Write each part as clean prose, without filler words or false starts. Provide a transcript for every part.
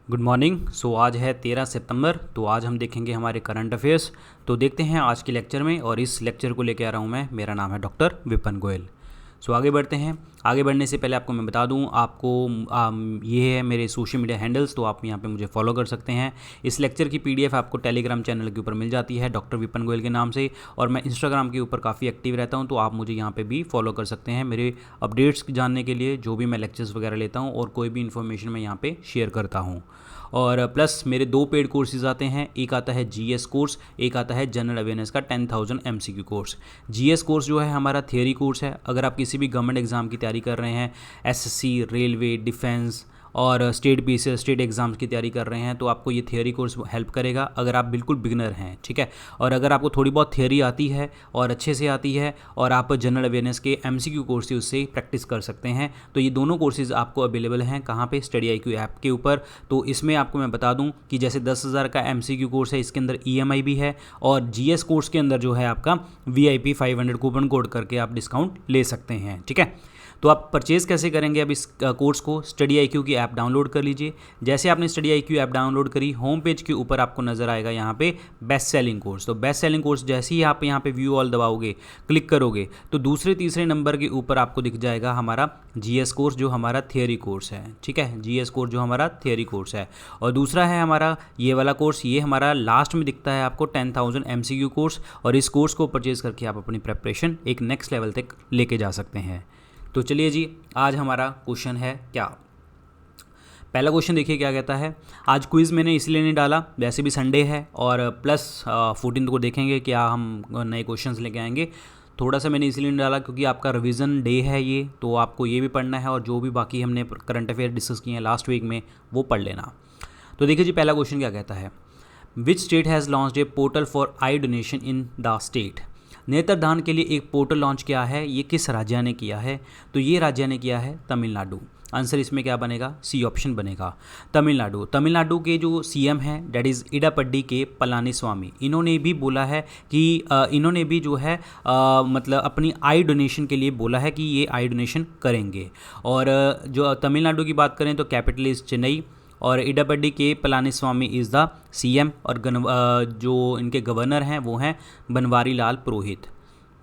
Good morning. आज है 13 सितंबर। तो आज हम देखेंगे हमारे करंट अफेयर्स। तो देखते हैं आज के लेक्चर में, और इस लेक्चर को लेकर आ रहा हूँ मैं। मेरा नाम है डॉक्टर विपिन गोयल। आगे बढ़ते हैं। आगे बढ़ने से पहले आपको मैं बता दूं, आपको ये है मेरे सोशल मीडिया हैंडल्स, तो आप यहाँ पे मुझे फॉलो कर सकते हैं। इस लेक्चर की पीडीएफ आपको टेलीग्राम चैनल के ऊपर मिल जाती है डॉक्टर विपिन गोयल के नाम से, और मैं इंस्टाग्राम के ऊपर काफ़ी एक्टिव रहता हूँ, तो आप मुझे यहाँ पे भी फॉलो कर सकते हैं मेरे अपडेट्स जानने के लिए, जो भी मैं लेक्चर्स वगैरह लेता हूँ और कोई भी इन्फॉर्मेशन मैं यहाँ पे शेयर करता हूँ। और प्लस मेरे 2 पेड कोर्सेज आते हैं। एक आता है जीएस कोर्स, एक आता है जनरल अवेयरनेस का 10,000 एमसीक्यू कोर्स। जीएस कोर्स जो है हमारा थियोरी कोर्स है। अगर आप किसी भी गवर्नमेंट एग्जाम की तैयारी कर रहे हैं, एसएससी, रेलवे, डिफेंस और स्टेट एग्ज़ाम्स की तैयारी कर रहे हैं, तो आपको ये थियोरी कोर्स हेल्प करेगा अगर आप बिल्कुल बिगनर हैं, ठीक है। और अगर आपको थोड़ी बहुत थियोरी आती है और अच्छे से आती है, और आप जनरल अवेयरनेस के एमसीक्यू कोर्स से उससे प्रैक्टिस कर सकते हैं, तो ये दोनों कोर्सेज आपको अवेलेबल हैं कहाँ पे, स्टडी IQ ऐप के ऊपर। तो इसमें आपको मैं बता दूं कि जैसे 10,000 का एमसीक्यू कोर्स है, इसके अंदर EMI भी है, और जीएस कोर्स के अंदर जो है आपका VIP 500 कूपन कोड करके आप डिस्काउंट ले सकते हैं, ठीक है। तो आप परचेज़ कैसे करेंगे अब इस कोर्स को? स्टडी IQ की ऐप डाउनलोड कर लीजिए। जैसे आपने स्टडी IQ ऐप डाउनलोड करी, होम पेज के ऊपर आपको नज़र आएगा यहाँ पे बेस्ट सेलिंग कोर्स। तो बेस्ट सेलिंग कोर्स जैसे ही आप यहाँ पे व्यू ऑल दबाओगे, क्लिक करोगे, तो दूसरे तीसरे नंबर के ऊपर आपको दिख जाएगा हमारा GS कोर्स, जो हमारा थियोरी कोर्स है, ठीक है। GS कोर्स जो हमारा थियोरी कोर्स है, और दूसरा है हमारा ये वाला कोर्स। ये हमारा लास्ट में दिखता है आपको 10,000 MCQ कोर्स, और इस कोर्स को परचेज़ करके आप अपनी प्रेपरेशन एक नेक्स्ट लेवल तक लेके जा सकते हैं। तो चलिए जी, आज हमारा क्वेश्चन है क्या। पहला क्वेश्चन देखिए क्या कहता है। आज क्विज़ मैंने इसलिए नहीं डाला, वैसे भी संडे है, और प्लस 14 को देखेंगे क्या हम नए क्वेश्चंस लेके आएंगे। थोड़ा सा मैंने इसलिए नहीं डाला क्योंकि आपका रिवीजन डे है ये, तो आपको ये भी पढ़ना है, और जो भी बाकी हमने करंट अफेयर डिस्कस किए हैं लास्ट वीक में वो पढ़ लेना। तो देखिए जी, पहला क्वेश्चन क्या कहता है। Which state has launched A portal for I donation in the state. नेत्रदान के लिए एक पोर्टल लॉन्च किया है, ये किस राज्य ने किया है? तो ये राज्य ने किया है तमिलनाडु। आंसर इसमें क्या बनेगा? सी ऑप्शन बनेगा, तमिलनाडु। तमिलनाडु के जो CM हैं डेट इज़ इडापड्डी के पलानीस्वामी, इन्होंने भी बोला है कि इन्होंने भी जो है मतलब अपनी आई डोनेशन के लिए बोला है कि ये आई डोनेशन करेंगे। और जो तमिलनाडु की बात करें तो कैपिटल इज़ चेन्नई, और इडापड्डी के पलानीस्वामी इज़ द CM, और जो इनके गवर्नर हैं वो हैं बनवारी लाल पुरोहित,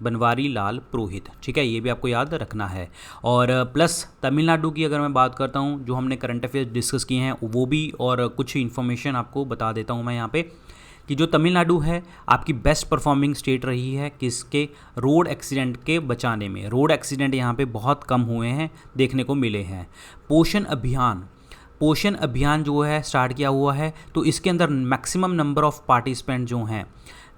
बनवारी लाल पुरोहित, ठीक है। ये भी आपको याद रखना है। और प्लस तमिलनाडु की अगर मैं बात करता हूँ, जो हमने करंट अफेयर्स डिस्कस किए हैं वो भी, और कुछ इन्फॉर्मेशन आपको बता देता हूँ मैं यहाँ पे, कि जो तमिलनाडु है आपकी बेस्ट परफॉर्मिंग स्टेट रही है किसके? रोड एक्सीडेंट के बचाने में। रोड एक्सीडेंट यहाँ पे बहुत कम हुए हैं, देखने को मिले हैं। पोषण अभियान जो है स्टार्ट किया हुआ है, तो इसके अंदर मैक्सिमम नंबर ऑफ़ पार्टिसिपेंट जो हैं,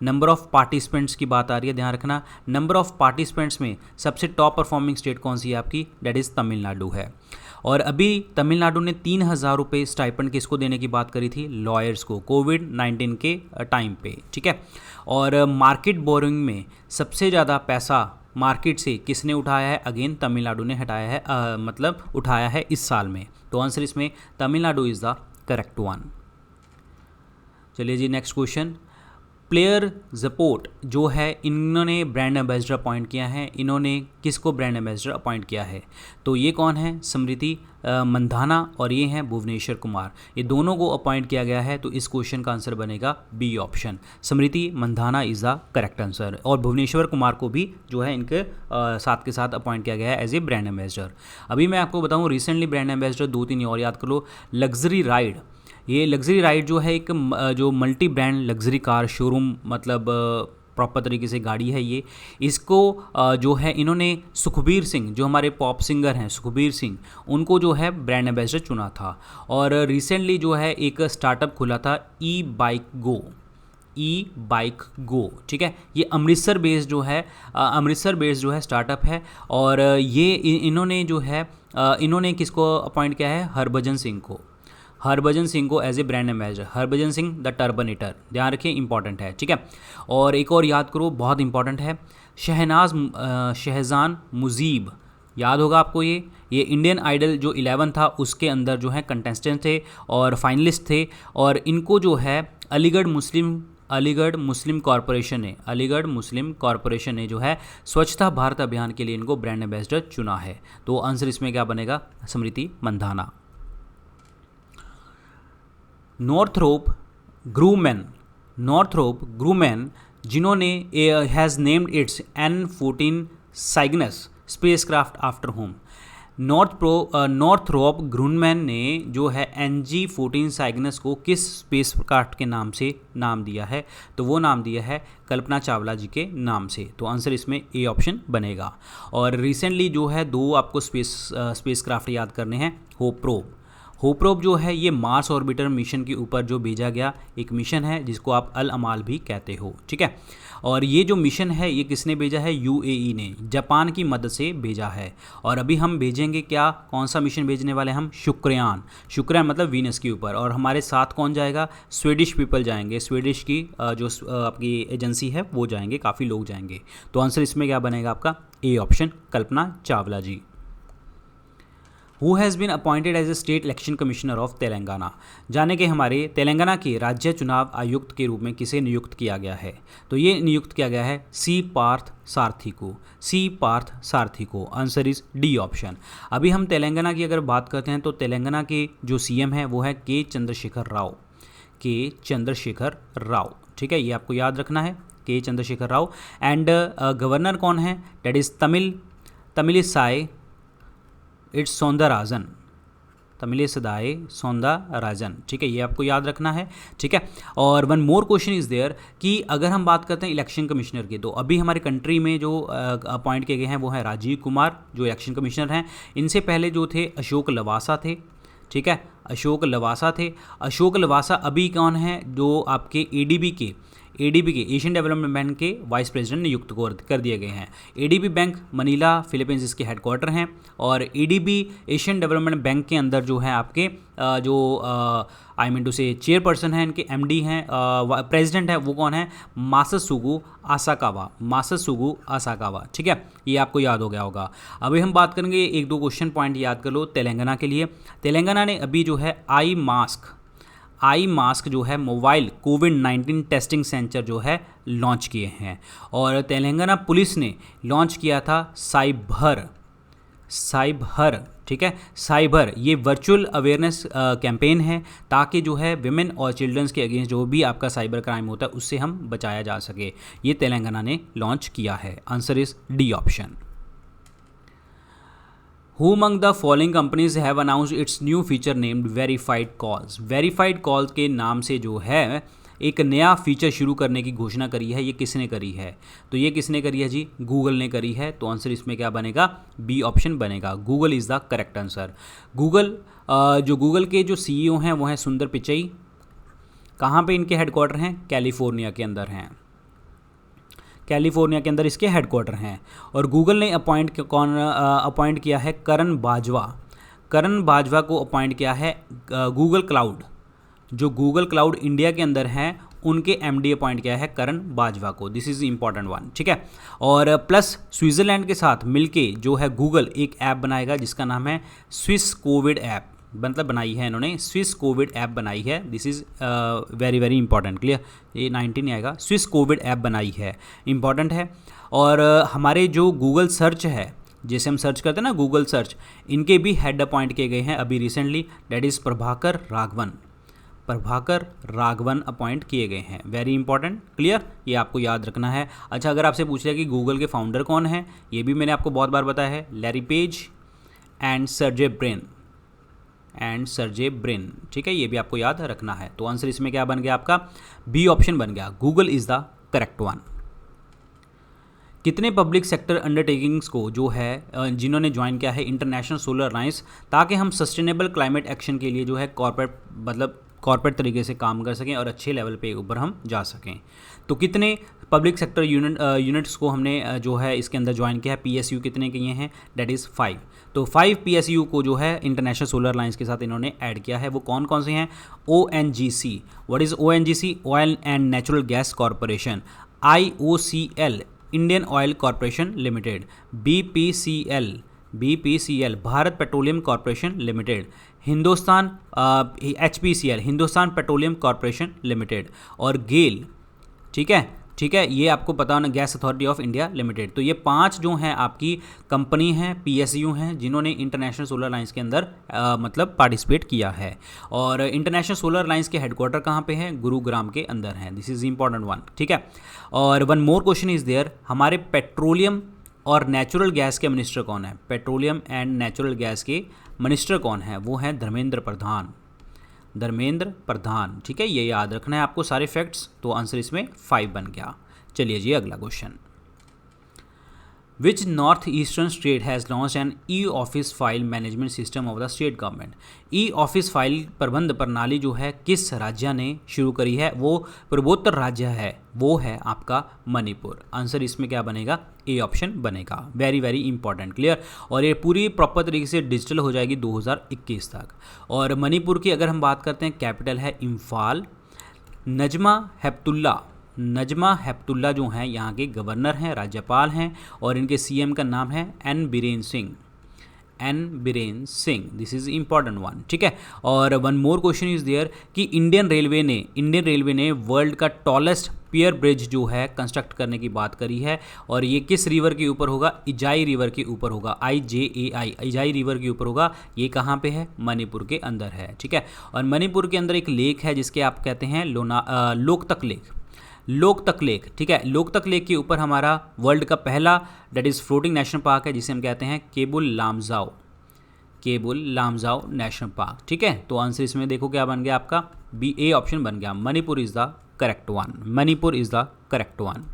नंबर ऑफ़ पार्टिसिपेंट्स की बात आ रही है, ध्यान रखना। नंबर ऑफ़ पार्टिसिपेंट्स में सबसे टॉप परफॉर्मिंग स्टेट कौन सी है आपकी? डेट इज़ तमिलनाडु है। और अभी तमिलनाडु ने 3,000 रुपये स्टाइपेंड किसको देने की बात करी थी? लॉयर्स को, कोविड-19 के टाइम पे, ठीक है। और मार्केट बोरोइंग में सबसे ज़्यादा पैसा मार्केट से किसने उठाया है? अगेन तमिलनाडु ने हटाया है, मतलब उठाया है इस साल में। तो आंसर इसमें Tamil Nadu is the correct one. चलिए जी, नेक्स्ट क्वेश्चन। प्लेयर जपोर्ट जो है, इन्होंने ब्रांड एम्बेसडर अपॉइंट किया है। इन्होंने किसको ब्रांड एम्बेसडर अपॉइंट किया है? तो ये कौन है? स्मृति मंधाना, और ये हैं भुवनेश्वर कुमार। ये दोनों को अपॉइंट किया गया है, तो इस क्वेश्चन का आंसर बनेगा B option. Smriti Mandhana is the correct answer, और भुवनेश्वर कुमार को भी जो है इनके साथ के साथ अपॉइंट किया गया है एज ए ब्रांड एम्बेसडर। अभी मैं आपको बताऊँ, रिसेंटली ब्रांड एम्बेसडर 2-3 और याद कर लो। लग्जरी राइड, ये लग्जरी राइड जो है एक जो multi brand luxury car showroom, मतलब प्रॉपर तरीके से गाड़ी है ये। इसको जो है इन्होंने सुखबीर सिंह, जो हमारे पॉप सिंगर हैं सुखबीर सिंह, उनको जो है ब्रांड एम्बेसडर चुना था। और रिसेंटली जो है एक स्टार्टअप खुला था ई बाइक गो, ठीक है। ये अमृतसर बेस्ड जो है स्टार्टअप है। और ये इन्होंने जो है इन्होंने किसको अपॉइंट किया है? हरभजन सिंह को as a brand ambassador. Harbhajan Singh the Turbanator, ध्यान रखिए, इंपॉर्टेंट है, ठीक है। और एक और याद करो, बहुत इंपॉर्टेंट है, शहजान मुजीब, याद होगा आपको। ये इंडियन आइडल जो 11 था उसके अंदर जो है कंटेस्टेंट थे और फाइनलिस्ट थे, और इनको जो है अलीगढ़ मुस्लिम कॉरपोरेशन ने जो है स्वच्छता भारत अभियान के लिए इनको ब्रांड एम्बेसडर चुना है। तो आंसर इसमें क्या बनेगा? स्मृति मंधाना। नॉर्थरोप ग्रूमैन जिन्होंने has named its N14 Cygnus spacecraft after home. Northrop Grumman ने जो है NG-14 साइग्नस को किस स्पेसक्राफ्ट के नाम से नाम दिया है? तो वो नाम दिया है कल्पना चावला जी के नाम से। तो आंसर इसमें ए ऑप्शन बनेगा। और रिसेंटली जो है 2 आपको स्पेसक्राफ्ट याद करने हैं। होपरोब जो है ये मार्स ऑर्बिटर मिशन के ऊपर जो भेजा गया एक मिशन है जिसको आप अल अमाल भी कहते हो, ठीक है। और ये जो मिशन है ये किसने भेजा है? UAE ने जापान की मदद से भेजा है। और अभी हम भेजेंगे क्या, कौन सा मिशन भेजने वाले हम? शुक्रयान मतलब वीनस के ऊपर। और हमारे साथ कौन जाएगा? स्वीडिश पीपल जाएंगे, स्वीडिश की जो आपकी एजेंसी है वो जाएंगे, काफ़ी लोग जाएंगे। तो आंसर इसमें क्या बनेगा आपका? A option, Kalpana Chawla ji. Who has been appointed as a state election commissioner of Telangana. जाने के हमारे तेलंगाना के राज्य चुनाव आयुक्त के रूप में किसे नियुक्त किया गया है? तो ये नियुक्त किया गया है सी पार्थ सारथी को। Answer is D option. अभी हम तेलंगाना की अगर बात करते हैं तो तेलंगाना के जो CM है वो है के चंद्रशेखर राव, ठीक है, ये आपको याद रखना है, के चंद्रशेखर राव। एंड गवर्नर कौन है? Date is Tamilisai it's Soundararajan, ठीक है, ये आपको याद रखना है, ठीक है। और one more question is there कि अगर हम बात करते हैं इलेक्शन कमिश्नर की, तो अभी हमारे कंट्री में जो अपॉइंट किए गए हैं वो है राजीव कुमार जो इलेक्शन कमिश्नर हैं। इनसे पहले जो थे अशोक लवासा थे, ठीक है, अशोक लवासा अभी कौन है? जो आपके ADB के एशियन डेवलपमेंट बैंक के वाइस प्रेसिडेंट नियुक्त कर दिए गए हैं। ADB बैंक मनीला फिलीपींस इसके हेडक्वार्टर हैं। और ADB एशियन डेवलपमेंट बैंक के अंदर जो है आपके चेयरपर्सन है, इनके MD हैं, प्रेसिडेंट है, वो कौन है? मासासुगु आसाकावा, ठीक है, ये आपको याद हो गया होगा। अभी हम बात करेंगे 1-2 क्वेश्चन पॉइंट याद कर लो तेलंगाना के लिए। तेलंगाना ने अभी जो है आई मास्क जो है मोबाइल कोविड-19 टेस्टिंग सेंटर जो है लॉन्च किए हैं। और तेलंगाना पुलिस ने लॉन्च किया था साइबर, ठीक है, साइबर, ये वर्चुअल अवेयरनेस कैंपेन है ताकि जो है विमेन और चिल्ड्रंस के अगेंस्ट जो भी आपका साइबर क्राइम होता है उससे हम बचाया जा सके। ये तेलंगाना ने लॉन्च किया है। Answer is D option. Who among the following companies have announced its new feature named Verified Calls? Verified Calls के नाम से जो है एक नया फीचर शुरू करने की घोषणा करी है। ये किसने करी है? तो ये किसने करी है जी? गूगल ने करी है। तो आंसर इसमें क्या बनेगा? बी ऑप्शन बनेगा। Google is the correct answer. जो गूगल के जो CEO हैं वो हैं सुंदर पिचई। कहाँ पे इनके हेडक्वार्टर हैं? कैलिफोर्निया के अंदर हैं, कैलिफोर्निया के अंदर इसके हेडक्वार्टर हैं। और गूगल ने अपॉइंट किया है करण बाजवा को अपॉइंट किया है गूगल क्लाउड, जो गूगल क्लाउड इंडिया के अंदर हैं उनके MD अपॉइंट किया है करण बाजवा को। दिस इज़ इंपॉर्टेंट वन, ठीक है। और प्लस स्विट्ज़रलैंड के साथ मिलके जो है गूगल एक ऐप बनाएगा जिसका नाम है स्विस कोविड ऐप, मतलब बनाई है इन्होंने, स्विस कोविड ऐप बनाई है। This is very very important, clear, ये 19 आएगा। स्विस कोविड ऐप बनाई है, इंपॉर्टेंट है। और हमारे जो गूगल सर्च है, जैसे हम सर्च करते हैं ना गूगल सर्च, इनके भी हेड अपॉइंट किए गए हैं अभी recently, that is Prabhakar Raghavan appoint किए गए हैं। वेरी इंपॉर्टेंट, क्लियर, ये आपको याद रखना है। अच्छा, अगर आपसे पूछ लिया कि गूगल के फाउंडर कौन है, ये भी मैंने आपको बहुत बार बताया है, Larry page and Sergey brain, ठीक है, ये भी आपको याद रखना है। तो आंसर इसमें क्या बन गया आपका? बी ऑप्शन बन गया। Google is the correct one. कितने पब्लिक सेक्टर अंडरटेकिंग्स को जो है जिन्होंने ज्वाइन किया है इंटरनेशनल सोलर अलायंस, ताकि हम सस्टेनेबल क्लाइमेट एक्शन के लिए जो है कॉर्पोरेट तरीके से काम कर सकें और अच्छे लेवल पे ऊपर हम जा सकें। तो कितने पब्लिक सेक्टर यूनिट्स को हमने जो है इसके अंदर ज्वाइन किया है? PSU कितने किए हैं? That is 5। तो 5 PSU को जो है इंटरनेशनल सोलर अलायंस के साथ इन्होंने ऐड किया है। वो कौन कौन से हैं? ONGC, what is ONGC? Oil and natural gas corporation. IOCL, Indian oil corporation limited. BPCL, Bharat petroleum corporation limited. Hindustan HPCL, Hindustan petroleum corporation limited. और गेल, ठीक है, ठीक है, ये आपको पता होना, gas authority of India limited. तो ये 5 जो हैं आपकी कंपनी हैं, पीएसयू हैं, जिन्होंने इंटरनेशनल सोलर लाइंस के अंदर मतलब पार्टिसिपेट किया है। और इंटरनेशनल सोलर लाइंस के हेडक्वार्टर कहाँ पे हैं? गुरुग्राम के अंदर हैं। दिस इज इंपॉर्टेंट वन, ठीक है। और one more question is there, हमारे पेट्रोलियम और नेचुरल गैस के मिनिस्टर कौन है? पेट्रोलियम एंड नेचुरल गैस के मिनिस्टर कौन है? वो हैं धर्मेंद्र प्रधान। धर्मेंद्र प्रधान, ठीक है, ये याद रखना है आपको सारे फैक्ट्स। तो आंसर इसमें 5 बन गया। चलिए जी अगला question, which north eastern state has launch an e office file management system of the state government? E office file प्रबंध प्रणाली जो है किस राज्य ने शुरू करी है? वो पूर्वोत्तर राज्य है, वो है आपका मणिपुर। आंसर इसमें क्या बनेगा? ए ऑप्शन बनेगा। Very very important, clear. और ये पूरी प्रॉपर तरीके से डिजिटल हो जाएगी 2021 तक। और मणिपुर की अगर हम बात करते हैं, कैपिटल है इम्फाल। नजमा हेपतुल्ला जो हैं यहाँ के गवर्नर हैं, राज्यपाल हैं, और इनके सीएम का नाम है N Biren Singh. This is important one, ठीक है। और one more question is there कि इंडियन रेलवे ने वर्ल्ड का टॉलेस्ट पियर ब्रिज जो है कंस्ट्रक्ट करने की बात करी है, और ये किस रिवर के ऊपर होगा? इजाई रिवर के ऊपर होगा। IJAI, इजाई रिवर के ऊपर होगा। ये कहाँ पे है? मणिपुर के अंदर है, ठीक है। और मणिपुर के अंदर एक लेक है जिसके आप कहते हैं लोकतक लेक, ठीक है। लोकतक लेक के ऊपर हमारा वर्ल्ड का पहला that is floating national park है, जिसे हम कहते हैं केबुल लामजाओ नेशनल पार्क, ठीक है। तो आंसर इसमें देखो क्या बन गया आपका? बी, ए ऑप्शन बन गया। Manipur is the correct one.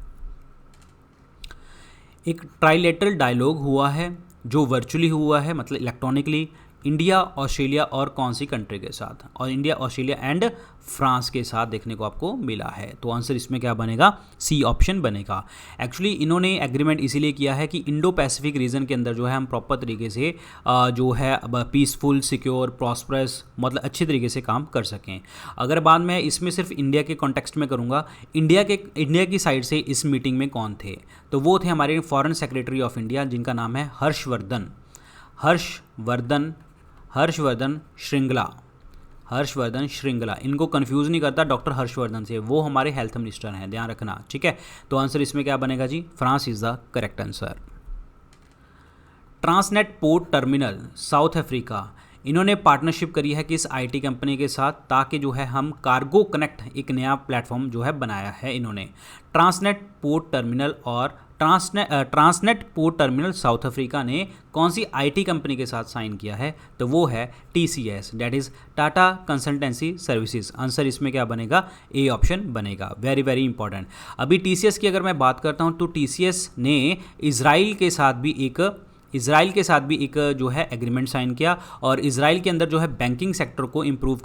एक ट्राइलेटरल डायलॉग हुआ है जो वर्चुअली हुआ है, मतलब इलेक्ट्रॉनिकली, इंडिया, ऑस्ट्रेलिया और कौन सी कंट्री के साथ? और इंडिया, ऑस्ट्रेलिया एंड फ्रांस के साथ देखने को आपको मिला है। तो आंसर इसमें क्या बनेगा? सी ऑप्शन बनेगा। एक्चुअली इन्होंने एग्रीमेंट इसीलिए किया है कि इंडो पैसिफिक रीजन के अंदर जो है हम प्रॉपर तरीके से जो है पीसफुल, सिक्योर, प्रॉस्परस, मतलब अच्छे तरीके से काम कर सकें। अगर बाद में इसमें सिर्फ इंडिया के कॉन्टेक्स्ट में करूँगा, इंडिया की साइड से इस मीटिंग में कौन थे? तो वो थे हमारे फॉरेन सेक्रेटरी ऑफ इंडिया, जिनका नाम है हर्षवर्धन श्रृंगला। इनको कंफ्यूज नहीं करता डॉक्टर हर्षवर्धन से, वो हमारे हेल्थ मिनिस्टर हैं, ध्यान रखना, ठीक है। तो आंसर इसमें क्या बनेगा जी? France is the correct answer. Transnet port terminal South Africa, इन्होंने पार्टनरशिप करी है किस आईटी कंपनी के साथ, ताकि जो है हम कार्गो कनेक्ट एक नया प्लेटफॉर्म जो है बनाया है इन्होंने। Transnet port terminal South Africa ने कौन सी आईटी कंपनी के साथ साइन किया है? तो वो है TCS, that is Tata consultancy services. Answer इसमें क्या बनेगा? ए ऑप्शन बनेगा। Very very important. अभी TCS की अगर मैं बात करता हूँ, तो TCS ने इजराइल के साथ भी एक जो है एग्रीमेंट साइन किया, और इजराइल के अंदर जो है बैंकिंग सेक्टर को इम्प्रूव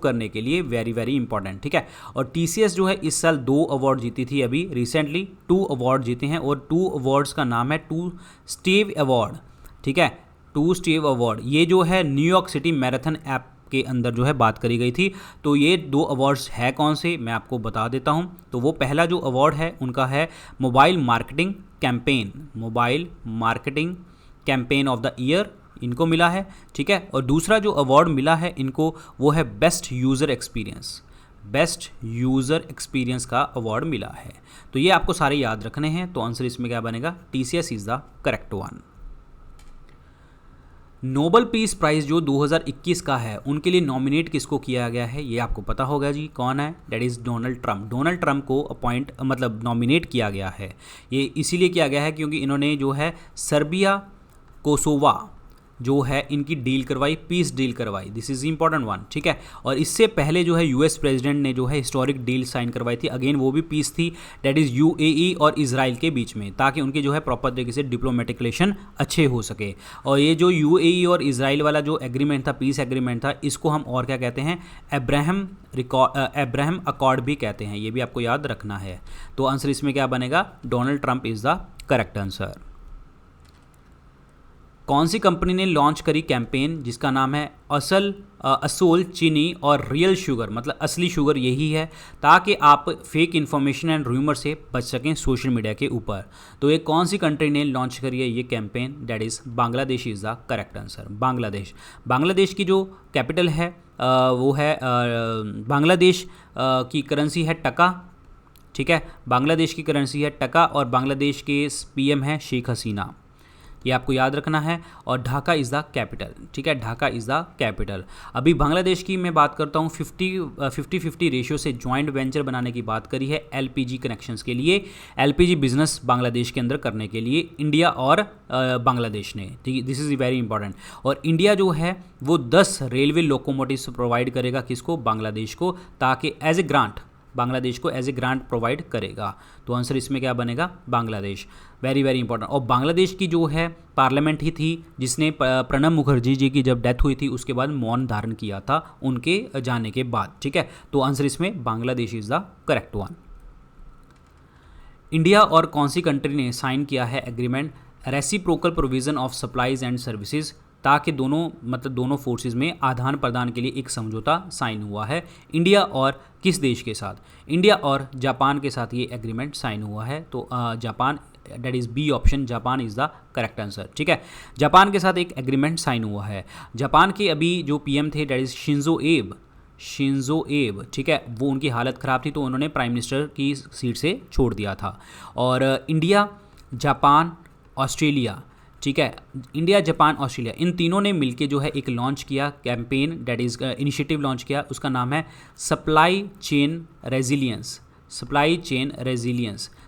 करने के लिए वेरी वेरी इंपॉर्टेंट, ठीक है। और TCS जो है इस साल 2 अवार्ड जीती थी, अभी रिसेंटली 2 अवार्ड जीते हैं, और 2 अवार्ड्स का नाम है 2 स्टेव अवार्ड, ठीक है। 2 स्टेव अवार्ड, ये जो है न्यूयॉर्क सिटी मैराथन ऐप के अंदर जो है बात करी गई थी। तो ये 2 अवार्ड्स है कौन से, मैं आपको बता देता हूं। तो वो पहला जो अवार्ड है उनका है mobile marketing campaign of the year, इनको मिला है, ठीक है। और दूसरा जो अवार्ड मिला है इनको, वो है बेस्ट यूज़र एक्सपीरियंस का अवार्ड मिला है। तो ये आपको सारे याद रखने हैं। तो आंसर इसमें क्या बनेगा? TCS is the correct one. Nobel peace prize जो 2021 का है, उनके लिए नॉमिनेट किसको किया गया है? ये आपको पता होगा जी, कौन है? दैट इज़ डोनाल्ड ट्रंप को नॉमिनेट किया गया है। ये इसीलिए किया गया है क्योंकि इन्होंने जो है सर्बिया कोसोवा जो है इनकी पीस डील करवाई। दिस इज़ इंपॉर्टेंट वन, ठीक है। और इससे पहले जो है US प्रेसिडेंट ने जो है हिस्टोरिक डील साइन करवाई थी, अगेन वो भी पीस थी, दैट इज़ UAE और इजराइल के बीच में, ताकि उनके जो है प्रॉपर तरीके से डिप्लोमेटिक रिलेशन अच्छे हो सके। और ये जो UAE और इजराइल वाला जो एग्रीमेंट था, पीस एग्रीमेंट था, इसको हम और क्या कहते हैं? अब्राहम अकॉर्ड भी कहते हैं। ये भी आपको याद रखना है। तो आंसर इसमें क्या बनेगा? Donald Trump is the correct answer. कौन सी कंपनी ने लॉन्च करी कैंपेन जिसका नाम है असोल चीनी और रियल शुगर, मतलब असली शुगर यही है, ताकि आप फेक इन्फॉर्मेशन एंड रूमर से बच सकें सोशल मीडिया के ऊपर। तो ये कौन सी कंट्री ने लॉन्च करी है ये campaign? That is Bangladesh is the correct answer. Bangladesh की जो कैपिटल है वो है बांग्लादेश की करेंसी है टका, ठीक है, बांग्लादेश की करेंसी है टका और बांग्लादेश के पीएम है शेख हसीना, ये आपको याद रखना है। और ढाका इज़ द कैपिटल, ठीक है, ढाका इज़ द कैपिटल। अभी बांग्लादेश की मैं बात करता हूँ, 50-50 रेशियो से जॉइंट वेंचर बनाने की बात करी है एलपीजी कनेक्शंस के लिए, एलपीजी बिजनेस बांग्लादेश के अंदर करने के लिए इंडिया और बांग्लादेश ने, ठीक है, दिस इज़ वेरी इंपॉर्टेंट। और इंडिया जो है वो 10 रेलवे लोकोमोटिव्स प्रोवाइड करेगा किसको? बांग्लादेश को, ताकि एज ए ग्रांट बांग्लादेश को एज ए ग्रांट प्रोवाइड करेगा। तो आंसर इसमें क्या बनेगा? बांग्लादेश। Very very important. और बांग्लादेश की जो है पार्लियामेंट ही थी जिसने प्रणब मुखर्जी जी की जब डेथ हुई थी उसके बाद मौन धारण किया था उनके जाने के बाद, ठीक है। तो आंसर इसमें Bangladesh is the correct one. India और कौन सी कंट्री ने साइन किया है agreement reciprocal provision of supplies and services, ताकि दोनों फोर्सेस में आदान प्रदान के लिए एक समझौता साइन हुआ है। इंडिया और किस देश के साथ? इंडिया और जापान के साथ ये एग्रीमेंट साइन हुआ है। तो Japan, that is B option, Japan is the correct answer, ठीक है। जापान के साथ एक एग्रीमेंट साइन हुआ है। जापान के अभी जो पीएम थे दैट इज़ शिंजो एब, ठीक है, वो उनकी हालत ख़राब थी तो उन्होंने प्राइम मिनिस्टर की सीट से छोड़ दिया था। और इंडिया, जापान, ऑस्ट्रेलिया, ठीक है, इंडिया, जापान, ऑस्ट्रेलिया, इन तीनों ने मिलके जो है एक लॉन्च किया campaign, that is initiative launch किया, उसका नाम है supply chain resilience.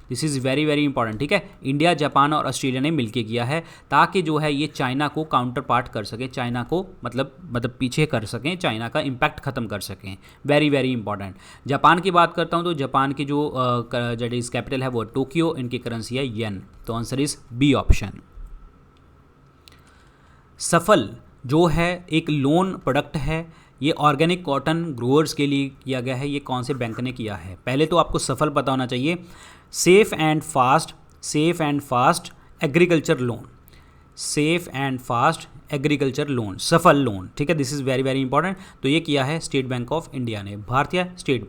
This is very very important, ठीक है। इंडिया, जापान और ऑस्ट्रेलिया ने मिलके किया है ताकि जो है ये चाइना को काउंटर पार्ट कर सके, चाइना को मतलब पीछे कर सकें, चाइना का इम्पैक्ट ख़त्म कर सकें। Very very important. जापान की बात करता हूँ तो जापान की जो दैट इज़ कैपिटल है वो टोक्यो, इनकी करेंसी है येन। तो आंसर इज़ बी ऑप्शन। सफल जो है एक लोन प्रोडक्ट है, ये ऑर्गेनिक कॉटन ग्रोअर्स के लिए किया गया है। ये कौन से बैंक ने किया है? पहले तो आपको सफल पता होना चाहिए। Safe and fast agriculture loan, safe and fast agriculture loan, सफल लोन, ठीक है, this is very very important. तो ये किया है स्टेट बैंक ऑफ इंडिया ने, भारतीय स्टेट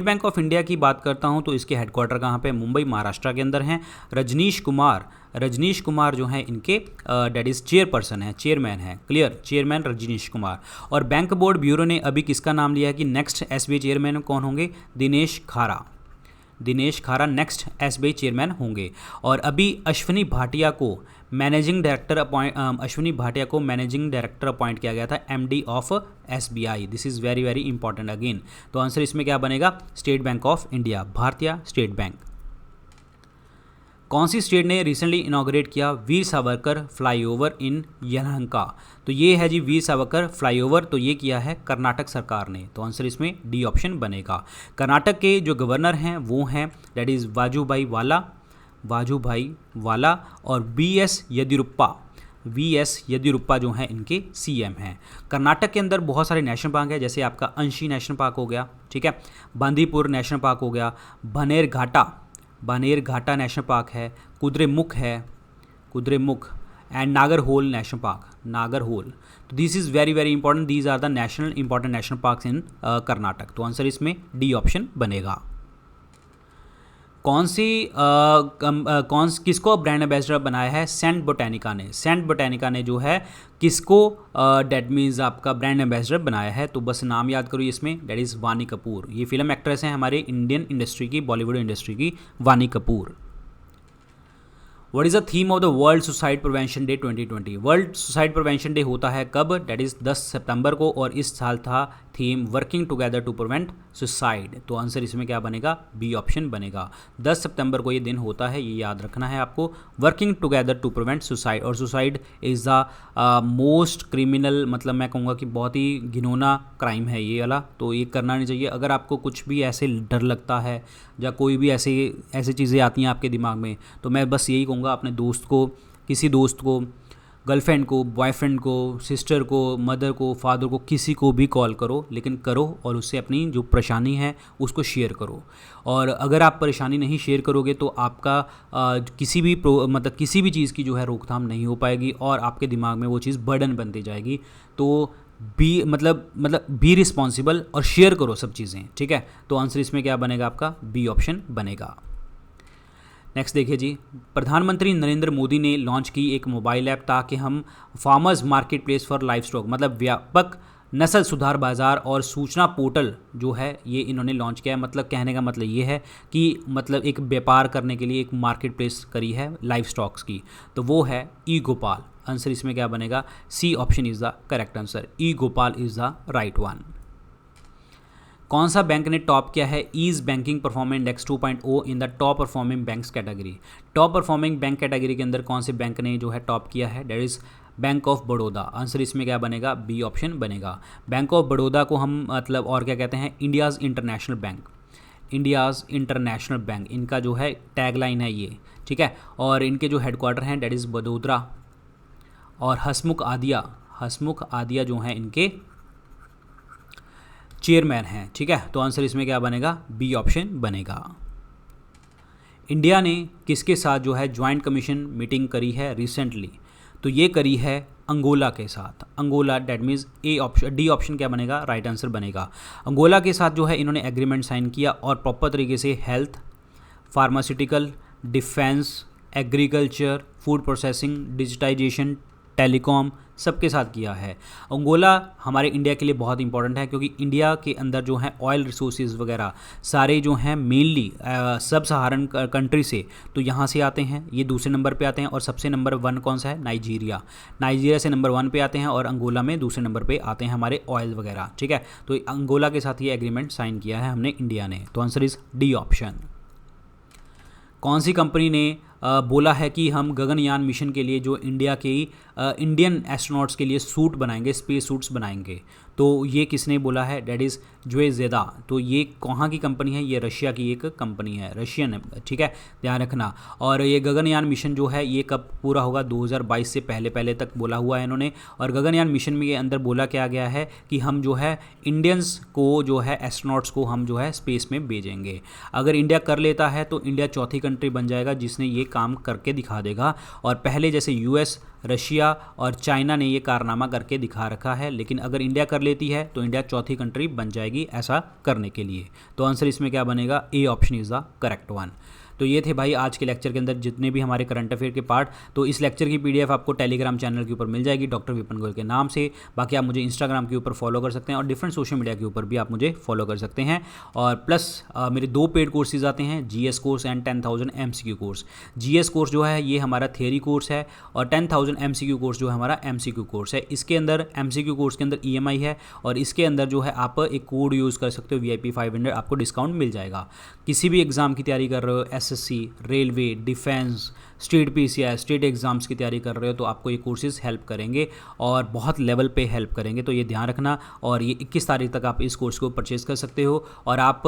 बैंक ऑफ इंडिया की बात करता हूँ तो इसके हेडक्वार्टर कहाँ पे? मुंबई, महाराष्ट्र के अंदर हैं। रजनीश कुमार जो हैं इनके डेट इज़ चेयरमैन है, क्लियर, चेयरमैन रजनीश कुमार। और बैंक बोर्ड ब्यूरो ने अभी किसका नाम लिया है कि नेक्स्ट एसबीआई चेयरमैन कौन होंगे? दिनेश खारा नेक्स्ट एसबीआई चेयरमैन होंगे। और अभी अश्विनी भाटिया को मैनेजिंग डायरेक्टर अपॉइंट किया गया था, MD of SBI. This is very very important again. तो आंसर इसमें क्या बनेगा? स्टेट बैंक ऑफ इंडिया, भारतीय स्टेट बैंक। कौन सी स्टेट ने रिसेंटली इनॉग्रेट किया वीर सावरकर फ्लाईओवर इन यलहंका? तो ये है जी वीर सावरकर फ्लाईओवर, तो ये किया है कर्नाटक सरकार ने। तो आंसर इसमें डी ऑप्शन बनेगा। कर्नाटक के जो गवर्नर हैं वो हैं दैट इज़ वाजूभाई वाला और वी.एस. येदियुरप्पा जो हैं इनके सीएम हैं। कर्नाटक के अंदर बहुत सारे नेशनल पार्क हैं, जैसे आपका अंशी नेशनल पार्क हो गया, ठीक है, बांदीपुर नेशनल पार्क हो गया, बनेरघाटा नेशनल पार्क है, Kudremukh and Nagarhole national park, तो this is very very important, these are the important national parks in Karnataka. तो आंसर इसमें डी ऑप्शन बनेगा। किसको ब्रांड एम्बेसडर बनाया है? सेंट बोटेनिका ने जो है किसको डेट मीन्स आपका ब्रांड एम्बेसडर बनाया है? तो बस नाम याद करो इसमें, डेट इज़ वानी कपूर। ये फिल्म एक्ट्रेस हैं हमारे इंडियन इंडस्ट्री की, बॉलीवुड इंडस्ट्री की, वानी Kapoor. What is the theme of the world suicide prevention day 2020? World suicide prevention day होता है कब? डेट इज़ 10 सितंबर को, और इस साल था theme working together to prevent suicide. तो आंसर इसमें क्या बनेगा? बी ऑप्शन बनेगा। 10 सितंबर को ये दिन होता है, ये याद रखना है आपको, working together to prevent suicide. और suicide is the most criminal, मतलब मैं कहूँगा कि बहुत ही घिनौना क्राइम है ये वाला, तो ये करना नहीं चाहिए। अगर आपको कुछ भी ऐसे डर लगता है या कोई भी ऐसी चीज़ें आती हैं आपके दिमाग में, तो मैं बस यही कहूँगा अपने किसी दोस्त को गर्लफ्रेंड को, बॉयफ्रेंड को, सिस्टर को, मदर को, फादर को, किसी को भी कॉल करो, लेकिन करो और उससे अपनी जो परेशानी है उसको शेयर करो। और अगर आप परेशानी नहीं शेयर करोगे तो आपका किसी भी किसी भी चीज़ की जो है रोकथाम नहीं हो पाएगी और आपके दिमाग में वो चीज़ बर्डन बनती जाएगी। तो बी रिस्पॉन्सिबल और शेयर करो सब चीज़ें, ठीक है। तो आंसर इसमें क्या बनेगा आपका? बी ऑप्शन बनेगा। नेक्स्ट देखिए जी, प्रधानमंत्री नरेंद्र मोदी ने लॉन्च की एक मोबाइल ऐप ताकि हम farmers market place for live stock, मतलब व्यापक नस्ल सुधार बाजार और सूचना पोर्टल जो है ये इन्होंने लॉन्च किया है। मतलब कहने का मतलब ये है कि मतलब एक व्यापार करने के लिए एक मार्केट प्लेस करी है लाइव स्टॉक्स की, तो वो है ई गोपाल। आंसर इसमें क्या बनेगा? C option is the correct answer. E Gopal is the right one. कौन सा बैंक ने टॉप किया है ease banking performance index 2.0 in the top performing banks category? Top performing bank category के अंदर कौन से बैंक ने जो है टॉप किया है? Date is bank of Baroda. Answer इसमें क्या बनेगा? बी ऑप्शन बनेगा। बैंक ऑफ बड़ौदा को हम मतलब और क्या कहते हैं? India's international bank. India's international bank इनका जो है टैगलाइन है ये, ठीक है। और इनके जो हेडक्वार्टर हैं डेट इज़ बड़ोदरा। और हसमुख आदिया जो हैं इनके चेयरमैन हैं, ठीक है। तो आंसर इसमें क्या बनेगा? बी ऑप्शन बनेगा। इंडिया ने किसके साथ जो है ज्वाइंट कमीशन मीटिंग करी है रिसेंटली? तो ये करी है अंगोला के साथ। Angola, that means D option क्या बनेगा? राइट आंसर बनेगा। अंगोला के साथ जो है इन्होंने एग्रीमेंट साइन किया और प्रॉपर तरीके से health, pharmaceutical, defence, agriculture, food processing, digitisation, telecom सबके साथ किया है। अंगोला हमारे इंडिया के लिए बहुत इंपॉर्टेंट है क्योंकि इंडिया के अंदर जो है ऑयल रिसोर्सेज वगैरह सारे जो हैं मेनली सब सहारन कंट्री से, तो यहाँ से आते हैं। ये दूसरे नंबर पे आते हैं और सबसे नंबर 1 कौन सा है? नाइजीरिया से नंबर 1 पे आते हैं और अंगोला में दूसरे नंबर पे आते हैं हमारे ऑयल वगैरह, ठीक है। तो अंगोला के साथ ये एग्रीमेंट साइन किया है हमने इंडिया ने। तो आंसर इज़ डी ऑप्शन। कौन सी कंपनी ने बोला है कि हम गगनयान मिशन के लिए जो इंडिया के इंडियन एस्ट्रोनॉट्स के लिए सूट बनाएंगे, स्पेस सूट्स बनाएंगे? तो ये किसने बोला है? Date is Jeddah. तो ये कहाँ की कंपनी है? ये रशिया की एक कंपनी है, रशियन है, ठीक है, ध्यान रखना। और ये गगनयान मिशन जो है ये कब पूरा होगा? 2022 से पहले तक बोला हुआ है इन्होंने। और गगनयान मिशन में ये अंदर बोला क्या गया है कि हम जो है इंडियंस को जो है एस्ट्रोनॉट्स को हम जो है स्पेस में भेजेंगे। अगर इंडिया कर लेता है तो इंडिया चौथी कंट्री बन जाएगा जिसने ये काम करके दिखा देगा। और पहले जैसे यूएस, रशिया और चाइना ने ये कारनामा करके दिखा रखा है, लेकिन अगर इंडिया कर लेती है तो इंडिया चौथी कंट्री बन जाएगी ऐसा करने के लिए। तो आंसर इसमें क्या बनेगा? A option is the correct one. तो ये थे भाई आज के लेक्चर के अंदर जितने भी हमारे करंट अफेयर के पार्ट। तो इस लेक्चर की पीडीएफ आपको टेलीग्राम चैनल के ऊपर मिल जाएगी डॉक्टर विपिन गोयल के नाम से। बाकी आप मुझे इंस्टाग्राम के ऊपर फॉलो कर सकते हैं और डिफरेंट सोशल मीडिया के ऊपर भी आप मुझे फॉलो कर सकते हैं। और प्लस मेरे 2 पेड कोर्सेज आते हैं, GS course and 10,000 MCQ course. GS course जो है ये हमारा थियरी कोर्स है और 10,000 MCQ कोर्स जो है हमारा MCQ कोर्स है। इसके अंदर MCQ कोर्स के अंदर EMI है और इसके अंदर जो है आप एक कोड यूज़ कर सकते हो VIP 500, आपको डिस्काउंट मिल जाएगा। किसी भी एग्ज़ाम की तैयारी कर रहे हो, SSC, railway, defence, state PCI, state exams की तैयारी कर रहे हो, तो आपको ये कोर्सेज़ हेल्प करेंगे और बहुत लेवल पे हेल्प करेंगे। तो ये ध्यान रखना। और ये 21 तारीख तक आप इस कोर्स को परचेज़ कर सकते हो। और आप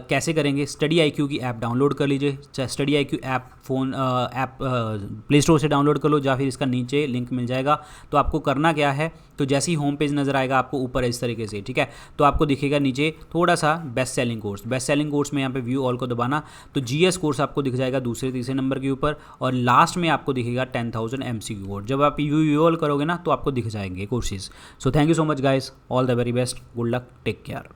कैसे करेंगे? स्टडी IQ की ऐप डाउनलोड कर लीजिए। Study IQ app app play store से डाउनलोड कर लो या फिर इसका नीचे लिंक मिल जाएगा। तो आपको करना क्या है? तो जैसे ही होम पेज नज़र आएगा आपको ऊपर इस तरीके से, ठीक है, तो आपको दिखेगा नीचे थोड़ा सा बेस्ट सेलिंग कोर्स में यहाँ पे व्यू ऑल को दबाना, तो GS कोर्स आपको दिख जाएगा दूसरे तीसरे नंबर के ऊपर और लास्ट में आपको दिखेगा 10,000 MCQ कोर्स। जब आप व्यू ऑल करोगे ना तो आपको दिख जाएंगे courses. So thank you so much guys, all the very best, good luck, take care.